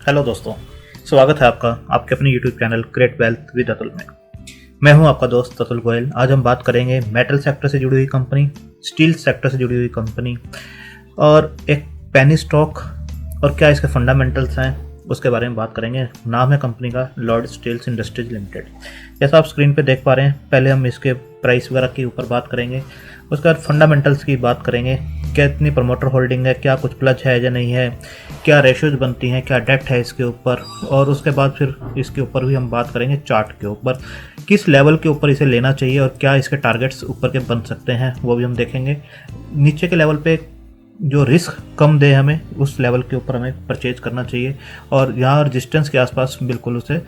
Hello दोस्तों, स्वागत है आपका आपके अपने YouTube channel create wealth with Atul में। मैं हूं आपका दोस्त अतुल गोयल। आज हम बात करेंगे मेटल सेक्टर से जुड़ी हुई कंपनी, स्टील सेक्टर से जुड़ी हुई कंपनी और एक पेनी स्टॉक और क्या इसके फंडामेंटल्स हैं उसके बारे में बात करेंगे। नाम है कंपनी का लॉयड स्टील्स इंडस्ट्रीज लिमिटेड। जैसा आप स्क्रीन पे देख पा रहे हैं, पहले हम इसके प्राइस वगैरह के ऊपर बात करेंगे, उसके बाद फंडामेंटल्स की बात करेंगे, क्या इतनी प्रमोटर होल्डिंग है, क्या कुछ प्लज है या नहीं है, क्या रेशियोज बनती हैं, क्या डेट है इसके ऊपर, और उसके बाद फिर इसके ऊपर भी हम बात करेंगे चार्ट के ऊपर, किस लेवल के ऊपर इसे लेना चाहिए और क्या इसके टारगेट्स ऊपर के बन सकते हैं वो भी हम देखेंगे। नीचे के लेवल पे जो रिस्क कम दे हमें उस लेवल के ऊपर हमें परचेज करना चाहिए और यहाँ रजिस्टेंस के आसपास बिल्कुल उसे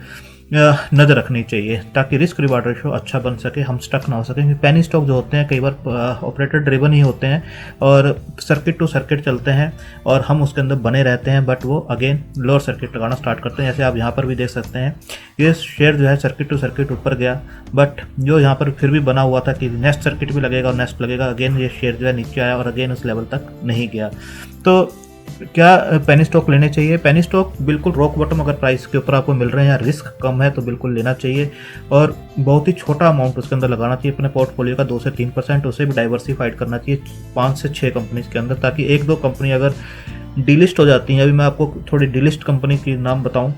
नज़र रखनी चाहिए ताकि रिस्क रिवार्ड रेशो अच्छा बन सके, हम स्टक ना हो सके। पेनी स्टॉक जो होते हैं कई बार ऑपरेटर ड्रिवन ही होते हैं और सर्किट टू सर्किट चलते हैं और हम उसके अंदर बने रहते हैं, बट वो अगेन लोअर सर्किट लगाना स्टार्ट करते हैं। जैसे आप यहाँ पर भी देख सकते हैं, ये शेयर जो है सर्किट टू सर्किट ऊपर गया, बट जो यहाँ पर फिर भी बना हुआ था कि नेक्स्ट सर्किट भी लगेगा और नेक्स्ट लगेगा, अगेन ये शेयर जो है नीचे आया और अगेन उस लेवल तक नहीं गया। तो क्या पेनी स्टॉक लेने चाहिए? पेनी स्टॉक बिल्कुल रॉक बॉटम अगर प्राइस के ऊपर आपको मिल रहे हैं या रिस्क कम है तो बिल्कुल लेना चाहिए और बहुत ही छोटा अमाउंट उसके अंदर लगाना चाहिए अपने पोर्टफोलियो का, 2 से 3%। उसे भी डाइवर्सिफाइड करना चाहिए 5 से 6 कंपनीज के अंदर, ताकि एक दो कंपनी अगर डिलिस्ट हो जाती हैं। अभी मैं आपको थोड़ी डिलिस्ट कंपनी की नाम बताऊँ।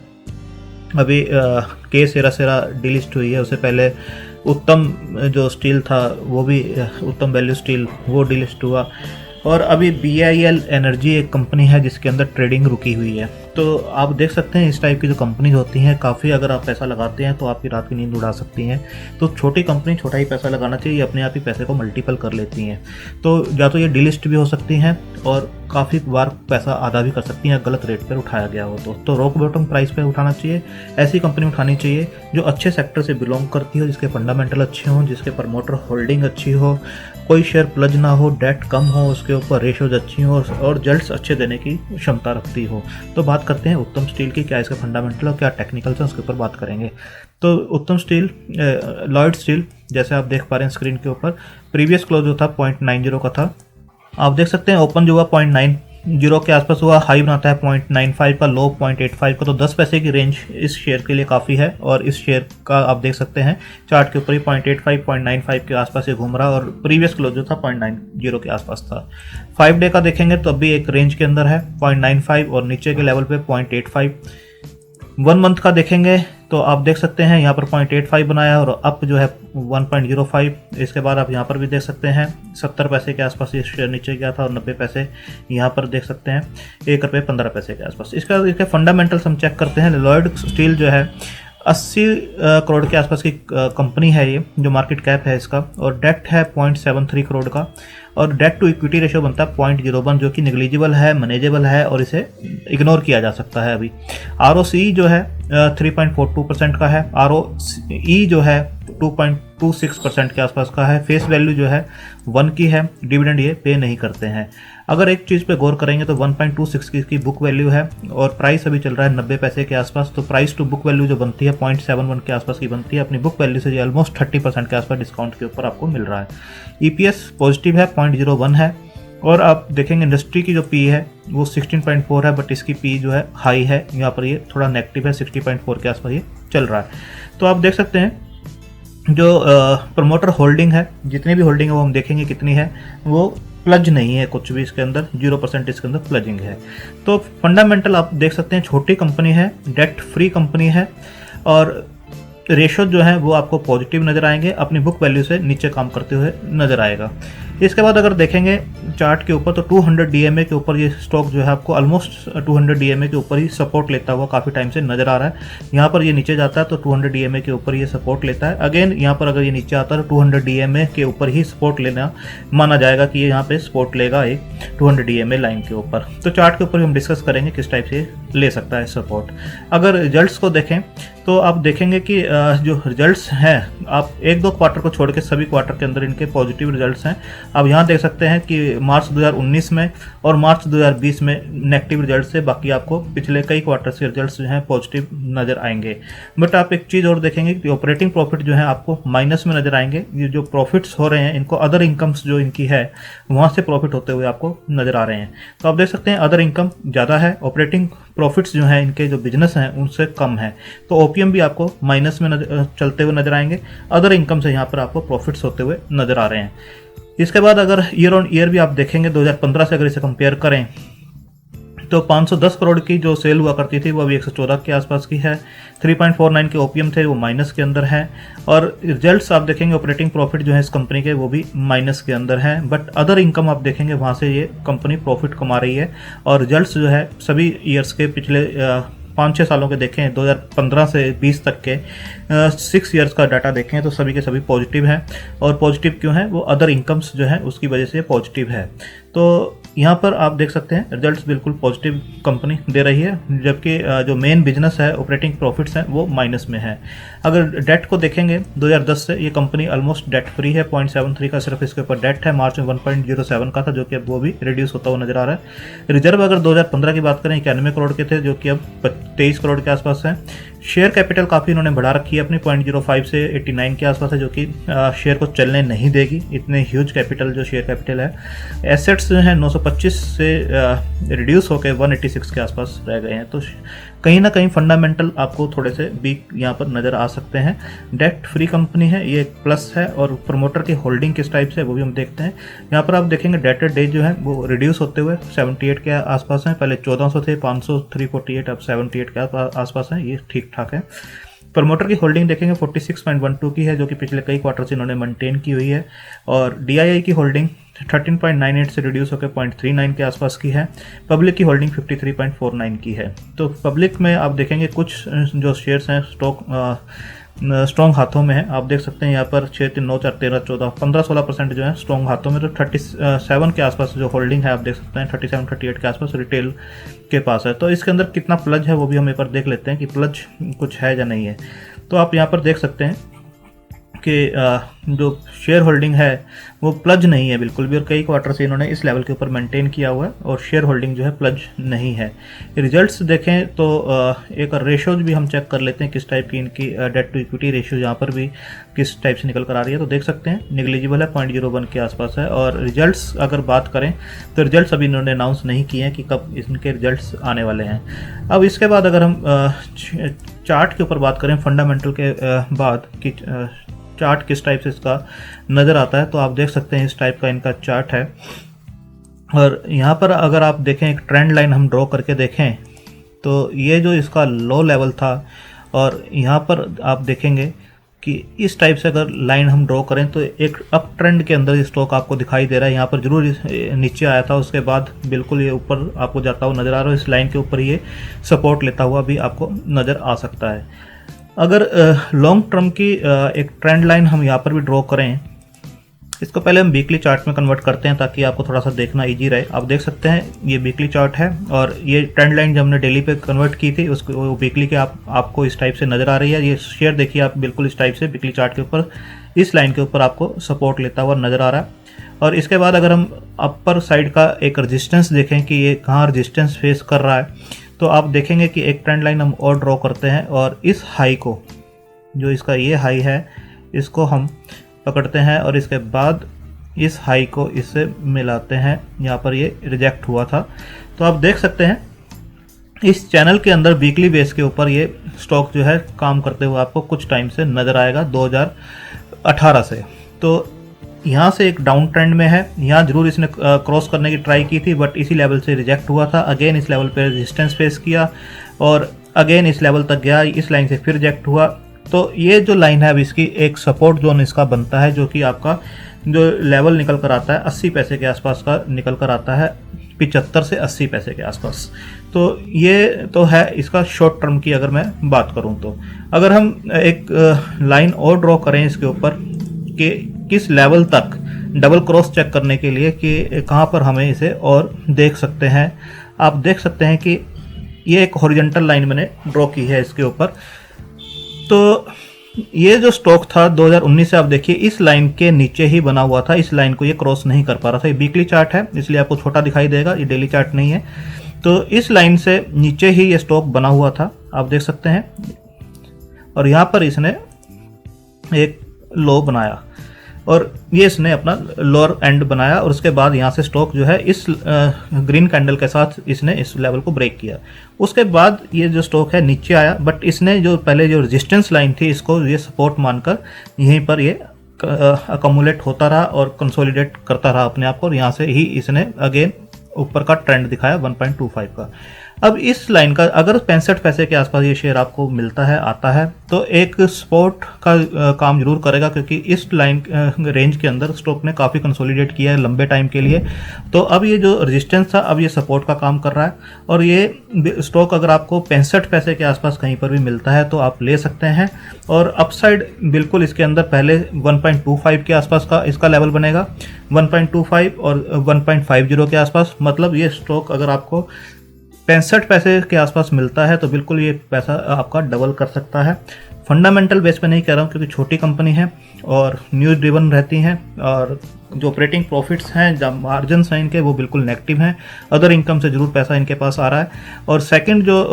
अभी के सेरा डिलिस्ट हुई है, उससे पहले उत्तम जो स्टील था वो भी, उत्तम वैल्यू स्टील, वो डिलिस्ट हुआ, और अभी BIL एनर्जी एक कंपनी है जिसके अंदर ट्रेडिंग रुकी हुई है। तो आप देख सकते हैं इस टाइप की जो कंपनीज होती हैं काफ़ी, अगर आप पैसा लगाते हैं तो आपकी रात की नींद उड़ा सकती हैं। तो छोटी कंपनी छोटा ही पैसा लगाना चाहिए, अपने आप ही पैसे को मल्टीपल कर लेती हैं। तो या तो ये डिलिस्ट भी हो सकती हैं और काफ़ी बार पैसा आधा भी कर सकती हैं गलत रेट पर उठाया गया हो तो रॉक बॉटम प्राइस पर उठाना चाहिए। ऐसी कंपनी उठानी चाहिए जो अच्छे सेक्टर से बिलोंग करती हो, जिसके फंडामेंटल अच्छे हों, जिसके प्रमोटर होल्डिंग अच्छी हो, कोई शेयर प्लज ना हो, डेट कम हो, उसके ऊपर रेशोज अच्छी हो और रिजल्ट्स अच्छे देने की क्षमता रखती हो। तो बात करते हैं उत्तम स्टील की, क्या इसका फंडामेंटल और क्या टेक्निकल्स हैं उसके ऊपर बात करेंगे। तो उत्तम स्टील, लॉयड स्टील, जैसे आप देख पा रहे हैं स्क्रीन के ऊपर, प्रीवियस क्लोज जो था 0.90 का था। आप देख सकते हैं ओपन जो हुआ 0.90 के आसपास हुआ, हाई बनाता है 0.95 का, लो 0.85 का। तो 10 पैसे की रेंज इस शेयर के लिए काफ़ी है और इस शेयर का आप देख सकते हैं चार्ट के ऊपर ही 0.85 0.95 के आसपास ये घूम रहा और प्रीवियस क्लोज जो था 0.90 के आसपास था। 5 डे का देखेंगे तो अभी एक रेंज के अंदर है 0.95 और नीचे के लेवल पे 0.85। 1 मंथ का देखेंगे तो आप देख सकते हैं यहाँ पर 0.85 बनाया और अप जो है 1.05। इसके बाद आप यहाँ पर भी देख सकते हैं 70 पैसे के आसपास ये शेयर नीचे गया था और 90 पैसे यहाँ पर देख सकते हैं, 1 रुपये 15 पैसे के आसपास। इसके फंडामेंटल्स हम चेक करते हैं। लॉयड स्टील जो है 80 करोड़ के आसपास की कंपनी है ये, जो मार्केट कैप है इसका, और डेट है 0.73 करोड़ का और डेट टू इक्विटी रेशियो बनता है 0.01, जो कि नेग्लिजिबल है, मैनेजेबल है और इसे इग्नोर किया जा सकता है। अभी ROCE जो है 3.42% का है, ROE जो है 2.26% के आसपास का है, फेस वैल्यू जो है 1 की है, डिविडेंड ये पे नहीं करते हैं। अगर एक चीज़ पे गौर करेंगे तो 1.26 की इसकी बुक वैल्यू है और प्राइस अभी चल रहा है 90 पैसे के आसपास। तो प्राइस टू बुक वैल्यू जो बनती है 0.71 के आसपास की बनती है। अपनी बुक वैल्यू से ऑलमोस्ट 30% के आसपास डिस्काउंट के ऊपर आपको मिल रहा है। EPS पॉजिटिव है, 0.01 है और आप देखेंगे इंडस्ट्री की जो पी है वो 16.4 है, बट इसकी पी जो है हाई है, यहाँ पर ये थोड़ा नेगेटिव है, 60.4 के आसपास ये चल रहा है। तो आप देख सकते हैं जो प्रमोटर होल्डिंग है, जितनी भी होल्डिंग है वो हम देखेंगे कितनी है, वो प्लज नहीं है कुछ भी इसके अंदर, 0% इसके अंदर प्लजिंग है। तो फंडामेंटल आप देख सकते हैं छोटी कंपनी है, डेट फ्री कंपनी है और रेशो जो है वो आपको पॉजिटिव नज़र आएंगे, अपनी बुक वैल्यू से नीचे काम करते हुए नज़र आएगा। इसके बाद अगर देखेंगे चार्ट के ऊपर तो 200 DMA के ऊपर ये स्टॉक जो है आपको ऑलमोस्ट 200 DMA के ऊपर ही सपोर्ट लेता हुआ काफ़ी टाइम से नज़र आ रहा है। यहाँ पर ये नीचे जाता है तो 200 DMA के ऊपर ये सपोर्ट लेता है। अगेन यहाँ पर अगर ये नीचे आता है तो 200 DMA के ऊपर ही सपोर्ट लेना माना जाएगा कि ये यहाँ पे सपोर्ट लेगा एक 200 DMA लाइन के ऊपर। तो चार्ट के ऊपर हम डिस्कस करेंगे किस टाइप से ले सकता है सपोर्ट। अगर रिजल्ट्स को देखें तो आप देखेंगे कि जो रिजल्ट्स हैं, आप 1-2 क्वार्टर को छोड़ के सभी क्वार्टर के अंदर इनके पॉजिटिव रिजल्ट्स हैं। आप यहाँ देख सकते हैं कि मार्च 2019 में और मार्च 2020 में नेगेटिव रिजल्ट से बाकी आपको पिछले कई क्वार्टर के रिजल्ट्स जो हैं पॉजिटिव नज़र आएंगे। बट आप एक चीज़ और देखेंगे कि ऑपरेटिंग प्रॉफिट जो है आपको माइनस में नज़र आएंगे। ये जो प्रॉफिट्स हो रहे हैं इनको अदर इनकम्स जो इनकी है वहाँ से प्रॉफिट होते हुए आपको नज़र आ रहे हैं। तो आप देख सकते हैं अदर इनकम ज़्यादा है, ऑपरेटिंग प्रॉफिट्स जो हैं इनके जो बिजनेस हैं उनसे कम है। तो ओपीएम भी आपको माइनस में चलते हुए नजर आएंगे, अदर इनकम से यहाँ पर आपको प्रॉफिट्स होते हुए नजर आ रहे हैं। इसके बाद अगर ईयर ऑन ईयर भी आप देखेंगे 2015 से अगर इसे कंपेयर करें तो 510 करोड़ की जो सेल हुआ करती थी वो अभी 114 के आसपास की है। 3.49 के ओपीएम थे वो माइनस के अंदर है, और रिजल्ट्स आप देखेंगे ऑपरेटिंग प्रॉफिट जो है इस कंपनी के वो भी माइनस के अंदर है। बट अदर इनकम आप देखेंगे वहाँ से ये कंपनी प्रॉफिट कमा रही है, और रिजल्ट्स जो है सभी ईयर्स के पिछले 5-6 सालों के देखें, 2015 से 20 तक के 6 ईयर्स का डाटा देखें तो सभी के सभी पॉजिटिव हैं। और पॉजिटिव क्यों है, वो अदर इनकम्स जो है उसकी वजह से पॉजिटिव है। तो यहाँ पर आप देख सकते हैं रिजल्ट्स बिल्कुल पॉजिटिव कंपनी दे रही है, जबकि जो मेन बिजनेस है ऑपरेटिंग प्रॉफिट्स हैं वो माइनस में है। अगर डेट को देखेंगे 2010 से ये कंपनी ऑलमोस्ट डेट फ्री है, 0.73 का सिर्फ इसके ऊपर डेट है। मार्च में 1.07 का था जो कि अब वो भी रिड्यूस होता हुआ नजर आ रहा है। रिजर्व अगर 2015 की बात करें 91 करोड़ के थे जो कि अब 23 करोड़ के आसपास है। शेयर कैपिटल काफ़ी इन्होंने बढ़ा रखी है अपनी, 0.05 से 89 के आसपास है, जो कि शेयर को चलने नहीं देगी, इतने ह्यूज कैपिटल जो शेयर कैपिटल है। एसेट्स जो है 925 से रिड्यूस होकर 186 के आसपास रह गए हैं। तो कहीं ना कहीं फंडामेंटल आपको थोड़े से वीक यहाँ पर नज़र आ सकते हैं। डेट फ्री कंपनी है, ये एक प्लस है। और प्रमोटर की होल्डिंग किस टाइप से वो भी हम देखते हैं। यहाँ पर आप देखेंगे डेटेड डेज जो है वो रिड्यूस होते हुए 78 के आसपास हैं, पहले 1400 थे, 500 348 अब 78 के आसपास हैं, ये ठीक ठाक है। प्रमोटर की होल्डिंग देखेंगे 46.12 की है जो कि पिछले कई क्वार्टर से इन्होंने मेंटेन की हुई है। और डीआईआई की होल्डिंग 13.98 से रिड्यूस होकर 0.39 के आसपास की है। पब्लिक की होल्डिंग 53.49 की है। तो पब्लिक में आप देखेंगे कुछ जो शेयर्स हैं स्ट्रॉन्ग हाथों में है। आप देख सकते हैं यहाँ पर 6, 3, 9, 4, 13, 14, 15-16% जो है स्ट्रॉन्ग हाथों में। तो 37 के आसपास जो होल्डिंग है आप देख सकते हैं 37-38 के आसपास रिटेल के पास है। तो इसके अंदर कितना प्लज है वो भी हम एक बार देख लेते हैं कि प्लज कुछ है या नहीं है। तो आप यहाँ पर देख सकते हैं कि जो शेयर होल्डिंग है वो प्लज नहीं है बिल्कुल भी, और कई क्वार्टर से इन्होंने इस लेवल के ऊपर मेंटेन किया हुआ है और शेयर होल्डिंग जो है प्लज नहीं है। रिजल्ट्स देखें तो एक रेशोज भी हम चेक कर लेते हैं किस टाइप की इनकी डेट टू इक्विटी रेशियो यहाँ पर भी किस टाइप से निकल कर आ रही है। तो देख सकते हैं निगलिजिबल है, 0.01 के आसपास है। और रिजल्ट्स अगर बात करें तो रिजल्ट्स अभी इन्होंने अनाउंस नहीं किए हैं कि कब इनके रिजल्ट्स आने वाले हैं। अब इसके बाद अगर हम चार्ट के ऊपर बात करें फंडामेंटल के बाद कि चार्ट किस टाइप से इसका नज़र आता है, तो आप देख सकते हैं इस टाइप का इनका चार्ट है। और यहाँ पर अगर आप देखें एक ट्रेंड लाइन हम ड्रॉ करके देखें तो ये जो इसका लो लेवल था, और यहाँ पर आप देखेंगे कि इस टाइप से अगर लाइन हम ड्रॉ करें तो एक अप ट्रेंड के अंदर ये स्टॉक आपको दिखाई दे रहा है। यहाँ पर जरूर नीचे आया था, उसके बाद बिल्कुल ये ऊपर आपको जाता हुआ नज़र आ रहा है। इस लाइन के ऊपर ये सपोर्ट लेता हुआ भी आपको नज़र आ सकता है। अगर लॉन्ग टर्म की एक ट्रेंड लाइन हम यहाँ पर भी ड्रॉ करें, इसको पहले हम वीकली चार्ट में कन्वर्ट करते हैं ताकि आपको थोड़ा सा देखना इजी रहे। आप देख सकते हैं ये वीकली चार्ट है, और ये ट्रेंड लाइन जब हमने डेली पे कन्वर्ट की थी उसको वीकली के आपको इस टाइप से नज़र आ रही है। ये शेयर देखिए आप बिल्कुल इस टाइप से वीकली चार्ट के ऊपर इस लाइन के ऊपर आपको सपोर्ट लेता हुआ नज़र आ रहा है। और इसके बाद अगर हम अपर साइड का एक रजिस्टेंस देखें कि ये कहाँ रजिस्टेंस फेस कर रहा है, तो आप देखेंगे कि एक ट्रेंड लाइन हम और ड्रॉ करते हैं, और इस हाई को, जो इसका ये हाई है, इसको हम पकड़ते हैं और इसके बाद इस हाई को इससे मिलाते हैं। यहाँ पर ये रिजेक्ट हुआ था। तो आप देख सकते हैं इस चैनल के अंदर वीकली बेस के ऊपर ये स्टॉक जो है काम करते हुए आपको कुछ टाइम से नज़र आएगा 2018 से। तो यहाँ से एक डाउन ट्रेंड में है, यहाँ जरूर इसने क्रॉस करने की ट्राई की थी बट इसी लेवल से रिजेक्ट हुआ था। अगेन इस लेवल पे रेजिस्टेंस फेस किया और अगेन इस लेवल तक गया, इस लाइन से फिर रिजेक्ट हुआ। तो ये जो लाइन है अब इसकी एक सपोर्ट जोन इसका बनता है, जो कि आपका जो लेवल निकल कर आता है 80 पैसे के आसपास का निकल कर आता है, 75 से 80 पैसे के आसपास। तो ये तो है इसका शॉर्ट टर्म की अगर मैं बात करूं तो। अगर हम एक लाइन और ड्रॉ करें इसके ऊपर कि किस लेवल तक डबल क्रॉस चेक करने के लिए कि कहाँ पर हमें इसे और देख सकते हैं, आप देख सकते हैं कि ये एक हॉरिजॉन्टल लाइन मैंने ड्रॉ की है इसके ऊपर। तो ये जो स्टॉक था 2019 से आप देखिए इस लाइन के नीचे ही बना हुआ था, इस लाइन को ये क्रॉस नहीं कर पा रहा था। ये वीकली चार्ट है इसलिए आपको छोटा दिखाई देगा, ये डेली चार्ट नहीं है। तो इस लाइन से नीचे ही ये स्टॉक बना हुआ था, आप देख सकते हैं। और यहाँ पर इसने एक लो बनाया और ये इसने अपना लोअर एंड बनाया और उसके बाद यहाँ से स्टॉक जो है इस ग्रीन कैंडल के साथ इसने इस लेवल को ब्रेक किया। उसके बाद ये जो स्टॉक है नीचे आया, बट इसने जो पहले जो रेजिस्टेंस लाइन थी इसको ये सपोर्ट मानकर यहीं पर ये अकोमुलेट होता रहा और कंसोलिडेट करता रहा अपने आप को, और यहाँ से ही इसने अगेन ऊपर का ट्रेंड दिखाया 1.25 का। अब इस लाइन का अगर 65 पैसे के आसपास ये शेयर आपको मिलता है, आता है, तो एक सपोर्ट का काम जरूर करेगा, क्योंकि इस लाइन रेंज के अंदर स्टॉक ने काफ़ी कंसोलिडेट किया है लंबे टाइम के लिए। तो अब ये जो रेजिस्टेंस था अब ये सपोर्ट का काम कर रहा है, और ये स्टॉक अगर आपको 65 पैसे के आसपास कहीं पर भी मिलता है तो आप ले सकते हैं। और अपसाइड बिल्कुल इसके अंदर पहले 1.25 के आसपास का इसका लेवल बनेगा, 1.25 और 1.50 के आसपास। मतलब ये स्टॉक अगर आपको 65 पैसे के आसपास मिलता है तो बिल्कुल ये पैसा आपका डबल कर सकता है। फंडामेंटल बेस पे नहीं कह रहा हूँ, क्योंकि छोटी कंपनी है और न्यूज़ ड्रिवन रहती हैं, और जो ऑपरेटिंग प्रॉफिट्स हैं, जो मार्जिन्स हैं इनके, वो बिल्कुल नेगेटिव हैं। अदर इनकम से जरूर पैसा इनके पास आ रहा है। और सेकंड जो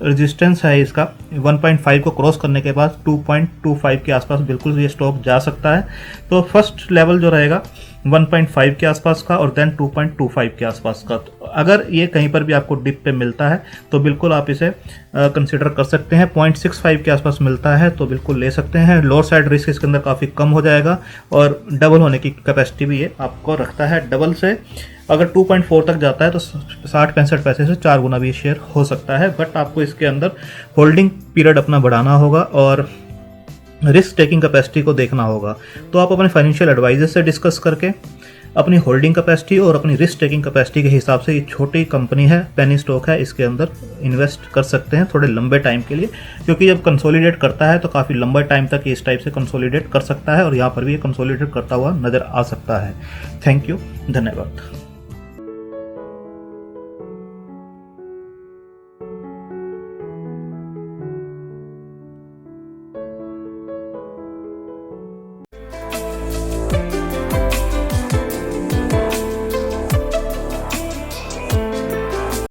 रेजिस्टेंस है इसका 1.5 को क्रॉस करने के बाद 2.25 के आसपास बिल्कुल ये स्टॉक जा सकता है। तो फर्स्ट लेवल जो रहेगा 1.5 के आसपास का और देन 2.25 के आसपास का। तो अगर ये कहीं पर भी आपको डिप पे मिलता है तो बिल्कुल आप इसे कंसिडर कर सकते हैं। 0.65 के आसपास मिलता है तो बिल्कुल ले सकते हैं। लोअर साइड रिस्क इसके अंदर काफ़ी कम हो जाएगा और डबल होने की कैपेसिटी भी ये आपको रखता है। डबल से अगर 2.4 तक जाता है तो 60-65 पैसे से 4 गुना भी शेयर हो सकता है। बट आपको इसके अंदर होल्डिंग पीरियड अपना बढ़ाना होगा और रिस्क टेकिंग कैपेसिटी को देखना होगा। तो आप अपने फाइनेंशियल एडवाइजर से डिस्कस करके अपनी होल्डिंग कैपेसिटी और अपनी रिस्क टेकिंग कैपेसिटी के हिसाब से, ये छोटी कंपनी है, पेनी स्टॉक है, इसके अंदर इन्वेस्ट कर सकते हैं थोड़े लंबे टाइम के लिए, क्योंकि जब कंसोलिडेट करता है तो काफ़ी लंबे टाइम तक ये इस टाइप से कंसोलिडेट कर सकता है और यहाँ पर भी ये कंसोलिडेट करता हुआ नज़र आ सकता है। थैंक यू, धन्यवाद।